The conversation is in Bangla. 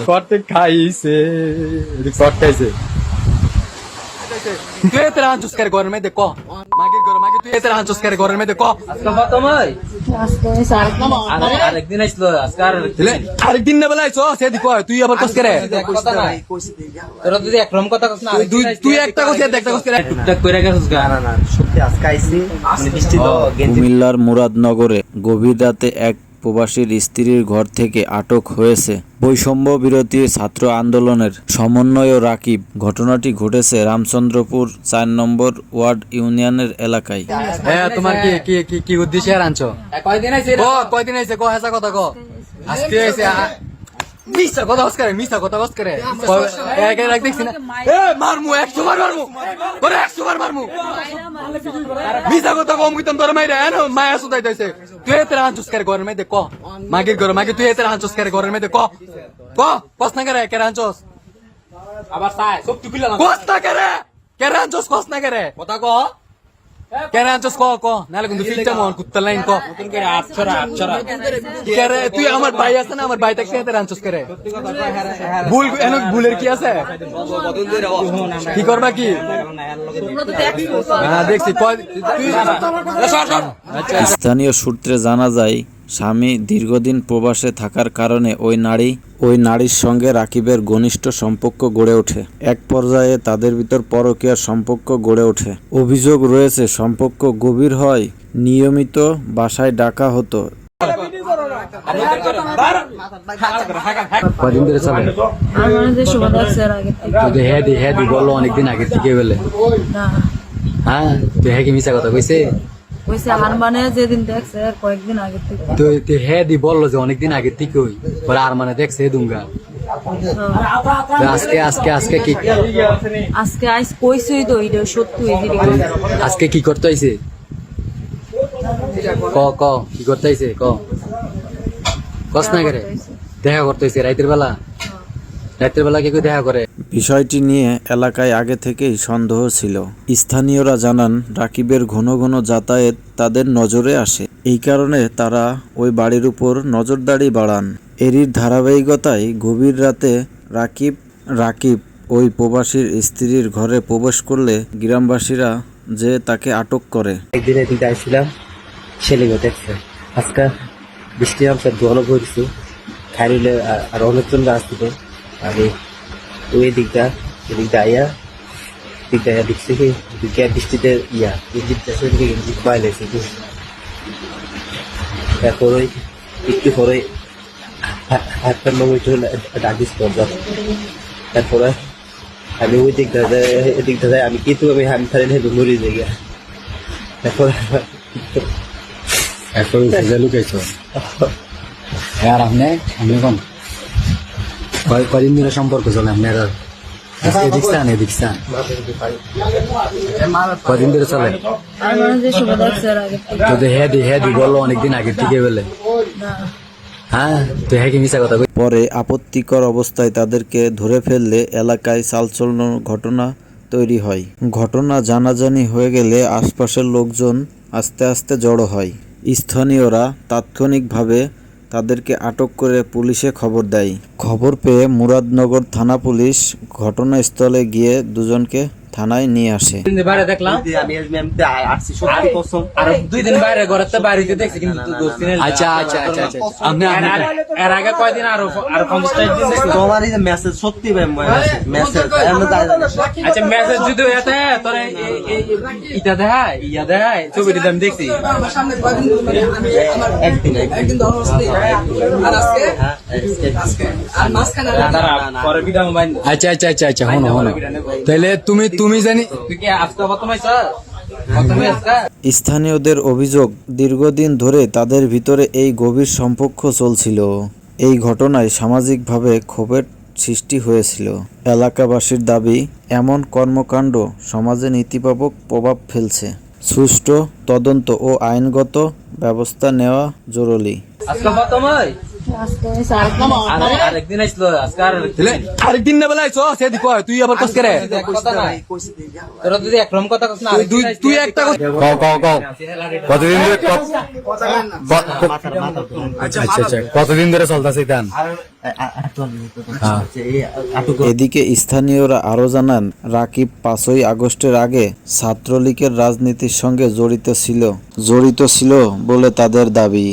কটে খাইছে কট খাইছে তুই এতে রাঞ্চুস করে ঘরের মধ্যে ক মাগে ঘর মাগে তুই এতে রাঞ্চুস করে ঘরের মধ্যে ক আরেকদিন আসলো আজকে আরেকদিন না বেলা আইছো সে দিক তুই আবার কস করে কথা নাই তোরা যদি একরকম কথা কস না তুই একটা কস একটা কস করে টুকটাক কইরা গেছস গা না সত্যি আজকে আইছি মানে বৃষ্টি তো কুমিল্লার মুরাদনগরে গভীর রাতে এক প্রবাসীর স্ত্রীর ঘর থেকে আটক হয়েছে বৈষম্য বিরোধী ছাত্র আন্দোলনের সমন্বয় রাকিব। ঘটনাটি ঘটেছে রামচন্দ্রপুর ৪ নম্বর ওয়ার্ড ইউনিয়নের এলাকায়। হ্যাঁ তোমার কি কি কি কি উদ্দেশ্যে আনছো কয়দিন আইছে কয়দিন আইছে ক হেসা কথা ক আজকে আইছে মিছা কথা কস করে মিছা কথা কস করে এক এক দেখছি না এ মারমু 100 বার মারমু ওরে 100 বার মারমু মিছা কথা কম কইতাম তোর মাইরা এনো মায়া সুদাই দিছে তুই এতে রাঞ্চুস করে ঘরের মধ্যে ক মাগির ঘর মাগি তুই এতে রাঞ্চুস করে ঘরের মধ্যে ক কস না করে কে রাঞ্চুস আবার চাই সব তুই কইলা কস না করে কে রাঞ্চুস কস না করে কথা ক কে রাঞ্চুস ক নালে কিন্তু ফিলটা মন কুত্তা লাইন ক নতুন করে আটছরা কে রে তুই আমার ভাই আছে না আমার ভাই তাকে এতে রাঞ্চুস করে ভুল এনো ভুলের কি আছে কি করবা কি দেখছি স্থানীয় সূত্রে জানা যায় স্বামী দীর্ঘদিন প্রবাসে থাকার কারণে ওই নারীর সঙ্গে রাকিবের ঘনিষ্ঠ সম্পর্ক গড়ে ওঠে। এক পর্যায়ে তাদের ভিতর পরকীয়ার সম্পর্ক গড়ে ওঠে। অভিযোগ রয়েছে সম্পর্ক গভীর হয়, নিয়মিত বাসায় ডাকা হতো। কদিন ধরে চলে হ্যাঁ দি বললো অনেকদিন আগে থেকে বলে হ্যাঁ তুই হ্যাঁ কি মিশা কথা কইছে আর মানে যেদিন দেখছে কয়েকদিন আগে থেকে তুই হ্যাঁ দি বললো যে অনেকদিন আগে থেকে ওই পরে আর মানে দেখছে দুঙ্গা আজকে কি আজকে আইস কইছই তো এটা সত্যি আজকে কি করতে আইছে ক কি করতে আইছে কস না করে দেখা করতে আইছে রাতের বেলা কি দেখা করে। বিষয়টি নিয়ে এলাকায় আগে থেকেই সন্দেহ ছিল। স্থানীয়রা জানান রাকিবের ঘন ঘন যাতায়াত তাদের নজরে আসে। এই কারণে তারা ওই বাড়ির উপর নজরদারি বাড়ান। এরই ধারাবাহিকতায় গভীর রাতে রাকিব ওই প্রবাসীর স্ত্রীর ঘরে প্রবেশ করলে গ্রামবাসীরা যে তাকে আটক করে। একদিন এদিকে আইছিলাম ছেলেকে দেখছে আজকে বৃষ্টি নামছে দোয়ানো করছি খাইলে আর অনেকজন আসছিল আর ওই দিকটা আইয়া দেখছি কি বৃষ্টিতে বাইলেছি তারপর ওই একটু পরে হাতটার লোক ডাকিস তারপরে আমি ওই দিকটা যাই আমি কিন্তু আমি হাম ছাড়িয়ে মরি যাই তারপর এখন লুকাইছো আর আপনি কোন কদিন ধরে সম্পর্ক চলে আপনার এদিকস্থান কদিন ধরে চলে হ্যাঁ দি বললো অনেকদিন আগে থেকে বলে হ্যাঁ তুই হ্যাঁ কি মিশা কথা। পরে আপত্তিকর অবস্থায় তাদেরকে ধরে ফেললে এলাকায় চালচলন ঘটনা তৈরি হয়। ঘটনা জানাজানি হয়ে গেলে আশপাশের লোকজন আস্তে আস্তে জড়ো হয়। স্থানীয়রা তাৎক্ষণিকভাবে তাদেরকে আটক করে পুলিশে খবর দেয়। খবর পেয়ে মুরাদনগর থানা পুলিশ ঘটনাস্থলে গিয়ে দুজনকে থানায় নিয়ে আসে। বাইরে দেখলাম আমি আসছি সত্যি কসম আর 2 দিন বাইরে ঘরেতে বাড়িতে দেখছি কিন্তু দোস্তি নেই। আচ্ছা আপনি এর আগে কয়দিন আরো 50 দিন দেখছি তোমার এই মেসেজ সত্যি মেসেজ আচ্ছা মেসেজ যদি এতে তোর ইটা দেখায় ইয়া দেখায় ছবিটা আমি দেখছি একদিন পরে ভিডিও মোবাইল আচ্ছা হনো তাহলে তুমি জানি তুই কি আজকে প্রথমে স্থানীয়দের অভিযোগ দীর্ঘদিন ধরে তাদের ভিতরে এই গভীর সম্পর্ক চলছিল। এই ঘটনায় সামাজিকভাবে ক্ষোভের সৃষ্টি হয়েছিল। এলাকাবাসীর দাবি এমন কর্মকাণ্ড সমাজে নেতিবাচক প্রভাব ফেলছে। সুষ্ঠু তদন্ত ও আইনগত ব্যবস্থা নেওয়া জরুরি। আজকে প্রথমে আজকে এসে আরেকদিন আরেকদিন আসলো আজকে আর তাহলে আরেকদিন না বেলা আইছো সে দিক তুই আবার কস করে কথা নাই তোরা যদি একরকম কথা কস না তুই একটা কথা কতদিন ধরে আচ্ছা কতদিন ধরে চলতেছে ধান? এদিকে স্থানীয়রা আরো জানান, রাকিব 5ই আগস্টের আগে ছাত্রলীগের রাজনীতির সঙ্গে জড়িত ছিল বলে তাদের দাবি।